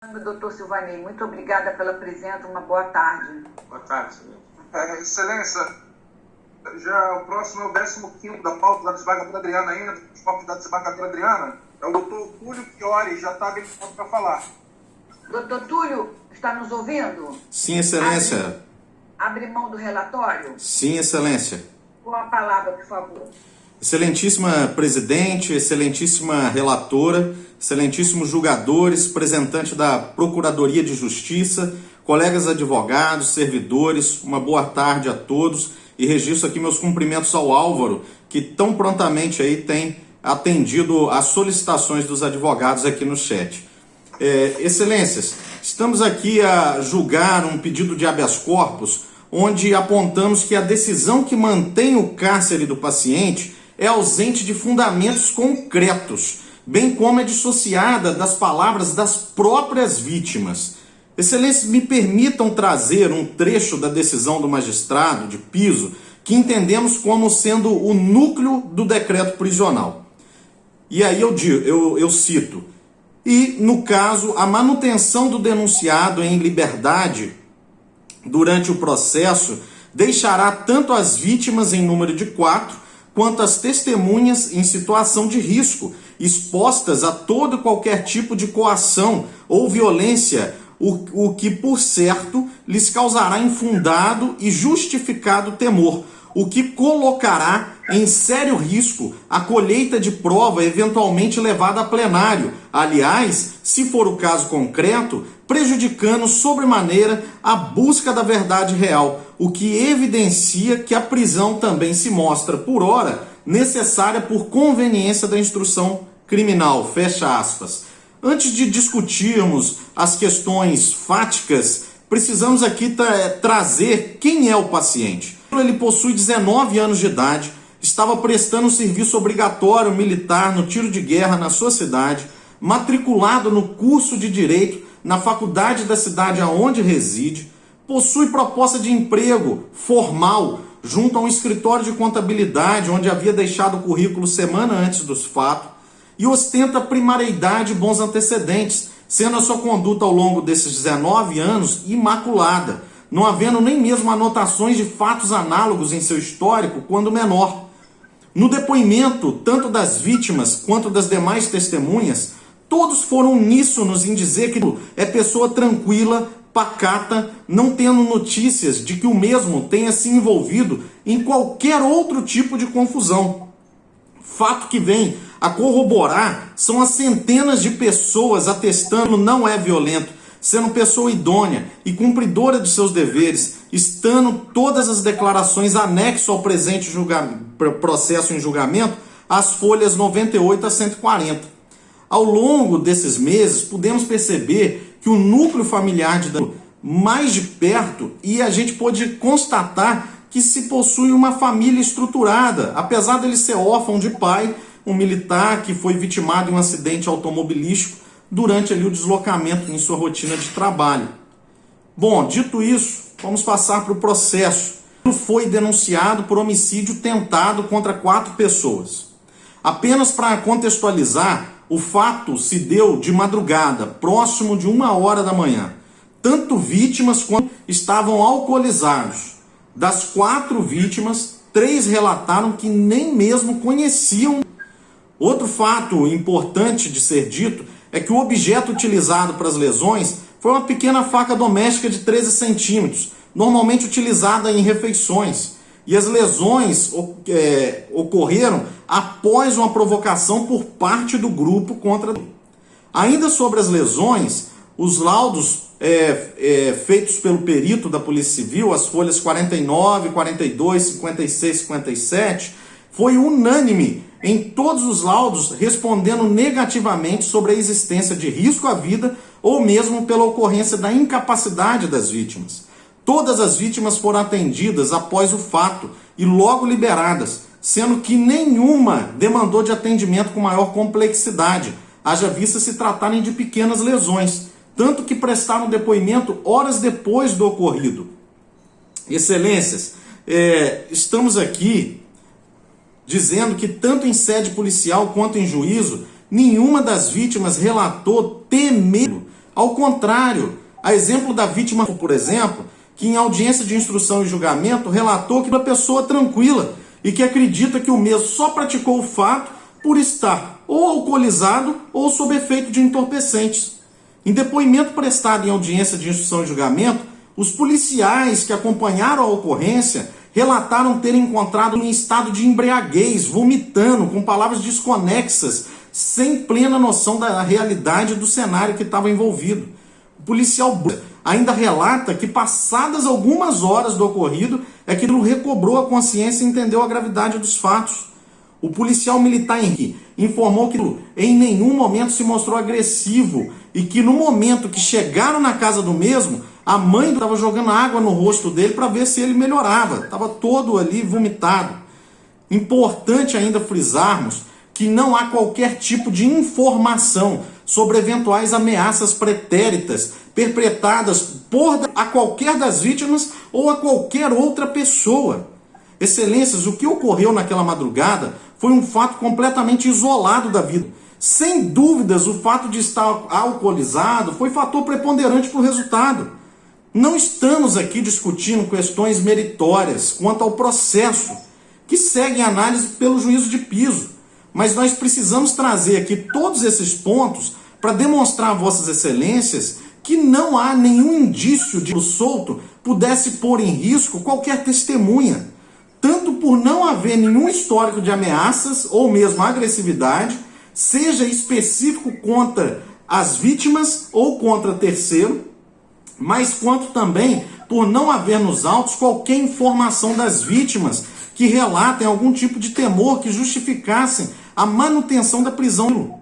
Doutor Silvanei, muito obrigada pela presença, uma boa tarde. Boa tarde, senhor. Excelência, já o próximo é o 15º da pauta da desembargadora Adriana ainda, o corpo da desembargadora Adriana, é o doutor Túlio Chiori, já está habilitado para falar. Doutor Túlio, está nos ouvindo? Sim, excelência. Abre mão do relatório? Sim, excelência. Com a palavra, por favor. Excelentíssima presidente, excelentíssima relatora, excelentíssimos julgadores, representante da Procuradoria de Justiça, colegas advogados, servidores, uma boa tarde a todos e registro aqui meus cumprimentos ao Álvaro, que tão prontamente aí tem atendido às solicitações dos advogados aqui no chat. Excelências, estamos aqui a julgar um pedido de habeas corpus, onde apontamos que a decisão que mantém o cárcere do paciente é ausente de fundamentos concretos, bem como é dissociada das palavras das próprias vítimas. Excelências, me permitam trazer um trecho da decisão do magistrado de piso que entendemos como sendo o núcleo do decreto prisional. E aí eu cito: e, no caso, a manutenção do denunciado em liberdade durante o processo deixará tanto as vítimas em número de 4, quanto as testemunhas em situação de risco, expostas a todo e qualquer tipo de coação ou violência, o que, por certo, lhes causará infundado e justificado temor, o que colocará em sério risco a colheita de prova eventualmente levada a plenário, aliás, se for o caso concreto, prejudicando sobremaneira a busca da verdade real, o que evidencia que a prisão também se mostra, por ora, necessária por conveniência da instrução criminal. Fecha aspas. Antes de discutirmos as questões fáticas, precisamos aqui trazer quem é o paciente. Ele possui 19 anos de idade, estava prestando um serviço obrigatório militar no tiro de guerra na sua cidade, matriculado no curso de Direito na faculdade da cidade aonde reside, possui proposta de emprego formal junto a um escritório de contabilidade onde havia deixado o currículo semana antes dos fatos e ostenta primariedade e bons antecedentes, sendo a sua conduta ao longo desses 19 anos imaculada, não havendo nem mesmo anotações de fatos análogos em seu histórico quando menor. No depoimento, tanto das vítimas quanto das demais testemunhas, todos foram uníssonos em dizer que é pessoa tranquila, pacata, não tendo notícias de que o mesmo tenha se envolvido em qualquer outro tipo de confusão. Fato que vem a corroborar são as centenas de pessoas atestando que não é violento, sendo pessoa idônea e cumpridora de seus deveres, estando todas as declarações anexo ao presente processo em julgamento, as folhas 98 a 140. Ao longo desses meses, pudemos perceber que o núcleo familiar mais de perto e a gente pôde constatar que se possui uma família estruturada, apesar dele ser órfão de pai, um militar que foi vitimado em um acidente automobilístico durante ali o deslocamento em sua rotina de trabalho. Bom, dito isso, vamos passar para o processo. Foi denunciado por homicídio tentado contra 4 pessoas. Apenas para contextualizar, o fato se deu de madrugada, próximo de 1h da manhã. Tanto vítimas quanto estavam alcoolizados. Das 4 vítimas, 3 relataram que nem mesmo conheciam. Outro fato importante de ser dito é que o objeto utilizado para as lesões foi uma pequena faca doméstica de 13 centímetros, normalmente utilizada em refeições. E as lesões ocorreram após uma provocação por parte do grupo contra. Ainda sobre as lesões, os laudos feitos pelo perito da Polícia Civil, as folhas 49, 42, 56, 57, foi unânime em todos os laudos respondendo negativamente sobre a existência de risco à vida ou mesmo pela ocorrência da incapacidade das vítimas. Todas as vítimas foram atendidas após o fato e logo liberadas, sendo que nenhuma demandou de atendimento com maior complexidade, haja vista se tratarem de pequenas lesões, tanto que prestaram depoimento horas depois do ocorrido. Excelências, estamos aqui dizendo que tanto em sede policial quanto em juízo, nenhuma das vítimas relatou temer Ao contrário, a exemplo da vítima, por exemplo, que em audiência de instrução e julgamento relatou que é uma pessoa tranquila e que acredita que o mesmo só praticou o fato por estar ou alcoolizado ou sob efeito de entorpecentes. Em depoimento prestado em audiência de instrução e julgamento, os policiais que acompanharam a ocorrência relataram terem encontrado em estado de embriaguez, vomitando, com palavras desconexas, sem plena noção da realidade do cenário que estava envolvido. O policial ainda relata que, passadas algumas horas do ocorrido, é que ele recobrou a consciência e entendeu a gravidade dos fatos. O policial militar Henrique informou que em nenhum momento se mostrou agressivo e que no momento que chegaram na casa do mesmo, a mãe estava jogando água no rosto dele para ver se ele melhorava. Estava todo ali vomitado. Importante ainda frisarmos que não há qualquer tipo de informação sobre eventuais ameaças pretéritas perpetradas a qualquer das vítimas ou a qualquer outra pessoa. Excelências, o que ocorreu naquela madrugada foi um fato completamente isolado da vida. Sem dúvidas, o fato de estar alcoolizado foi fator preponderante para o resultado. Não estamos aqui discutindo questões meritórias quanto ao processo, que segue a análise pelo juízo de piso. Mas nós precisamos trazer aqui todos esses pontos para demonstrar a vossas excelências que não há nenhum indício de que o solto pudesse pôr em risco qualquer testemunha, tanto por não haver nenhum histórico de ameaças ou mesmo agressividade, seja específico contra as vítimas ou contra terceiro, mas quanto também por não haver nos autos qualquer informação das vítimas que relatem algum tipo de temor que justificassem a manutenção da prisão.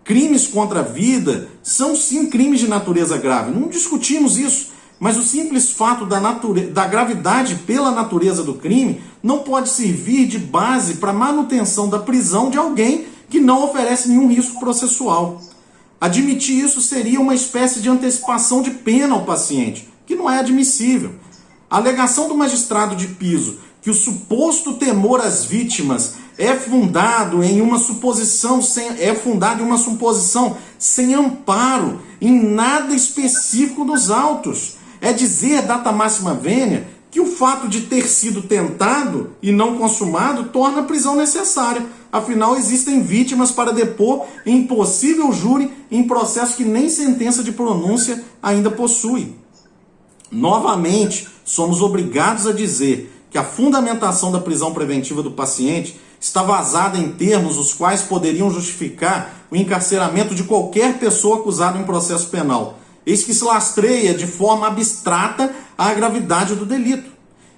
Crimes contra a vida são sim crimes de natureza grave, não discutimos isso, mas o simples fato da gravidade pela natureza do crime não pode servir de base para a manutenção da prisão de alguém que não oferece nenhum risco processual. Admitir isso seria uma espécie de antecipação de pena ao paciente, que não é admissível. A alegação do magistrado de piso que o suposto temor às vítimas é fundado em uma suposição sem amparo em nada específico dos autos. É dizer, data máxima vênia, que o fato de ter sido tentado e não consumado torna a prisão necessária. Afinal, existem vítimas para depor em possível júri em processo que nem sentença de pronúncia ainda possui. Novamente, somos obrigados a dizer que a fundamentação da prisão preventiva do paciente está vazada em termos os quais poderiam justificar o encarceramento de qualquer pessoa acusada em processo penal. Eis que se lastreia de forma abstrata a gravidade do delito.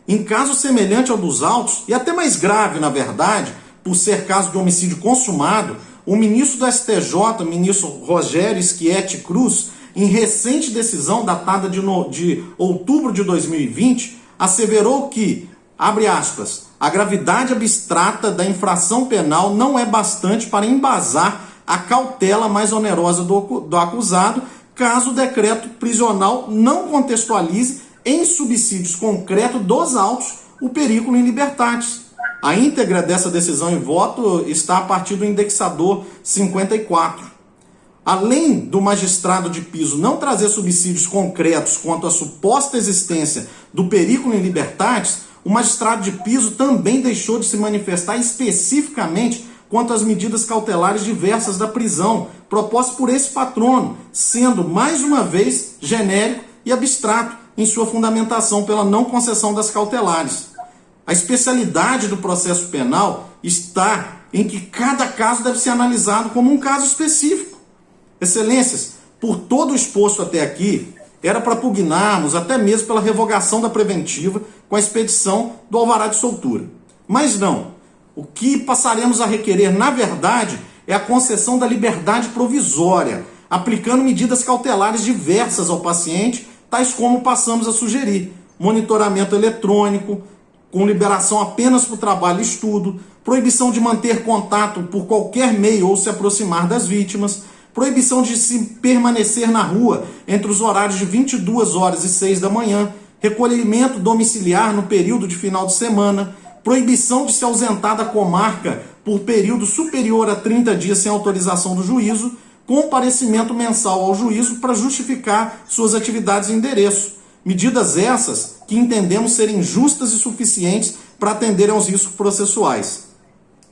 Em caso semelhante ao dos autos, e até mais grave, na verdade, por ser caso de homicídio consumado, o ministro do STJ, ministro Rogério Schietti Cruz, em recente decisão datada de outubro de 2020, asseverou que, abre aspas, a gravidade abstrata da infração penal não é bastante para embasar a cautela mais onerosa do acusado, caso o decreto prisional não contextualize em subsídios concretos dos autos o periculo in libertatis. A íntegra dessa decisão em voto está a partir do indexador 54. Além do magistrado de piso não trazer subsídios concretos quanto à suposta existência do periculo in libertatis, o magistrado de piso também deixou de se manifestar especificamente quanto às medidas cautelares diversas da prisão propostas por esse patrono, sendo, mais uma vez, genérico e abstrato em sua fundamentação pela não concessão das cautelares. A especialidade do processo penal está em que cada caso deve ser analisado como um caso específico. Excelências, por todo o exposto até aqui, era para pugnarmos até mesmo pela revogação da preventiva com a expedição do alvará de soltura. Mas não. O que passaremos a requerer, na verdade, é a concessão da liberdade provisória, aplicando medidas cautelares diversas ao paciente, tais como passamos a sugerir: monitoramento eletrônico, com liberação apenas para o trabalho e estudo, proibição de manter contato por qualquer meio ou se aproximar das vítimas, proibição de se permanecer na rua entre os horários de 22 horas e 6 da manhã, recolhimento domiciliar no período de final de semana, proibição de se ausentar da comarca por período superior a 30 dias sem autorização do juízo, comparecimento mensal ao juízo para justificar suas atividades e endereço. Medidas essas que entendemos serem justas e suficientes para atender aos riscos processuais.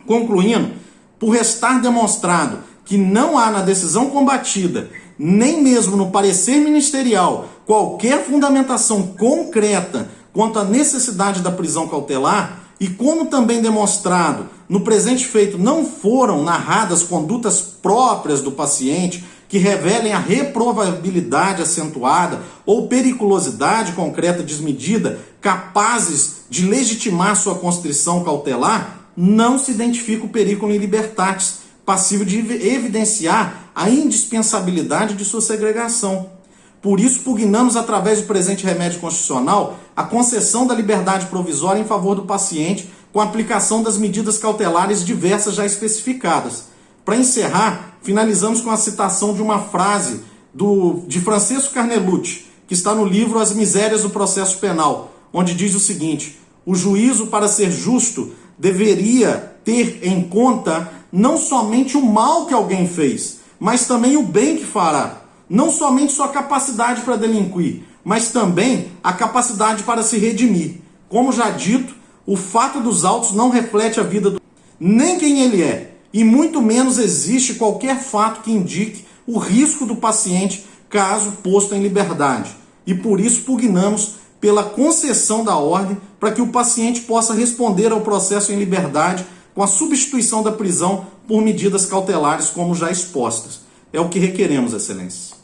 Concluindo, por restar demonstrado que não há na decisão combatida, nem mesmo no parecer ministerial, qualquer fundamentação concreta quanto à necessidade da prisão cautelar, e como também demonstrado, no presente feito não foram narradas condutas próprias do paciente que revelem a reprovabilidade acentuada ou periculosidade concreta desmedida capazes de legitimar sua constrição cautelar, não se identifica o periculum in libertatis, passível de evidenciar a indispensabilidade de sua segregação. Por isso, pugnamos, através do presente remédio constitucional, a concessão da liberdade provisória em favor do paciente com a aplicação das medidas cautelares diversas já especificadas. Para encerrar, finalizamos com a citação de uma frase de Francesco Carnelucci, que está no livro As Misérias do Processo Penal, onde diz o seguinte: o juízo, para ser justo, deveria ter em conta não somente o mal que alguém fez, mas também o bem que fará. Não somente sua capacidade para delinquir, mas também a capacidade para se redimir. Como já dito, o fato dos autos não reflete a vida do nem quem ele é, e muito menos existe qualquer fato que indique o risco do paciente caso posto em liberdade. E por isso pugnamos pela concessão da ordem para que o paciente possa responder ao processo em liberdade com a substituição da prisão por medidas cautelares como já expostas. É o que requeremos, Excelência.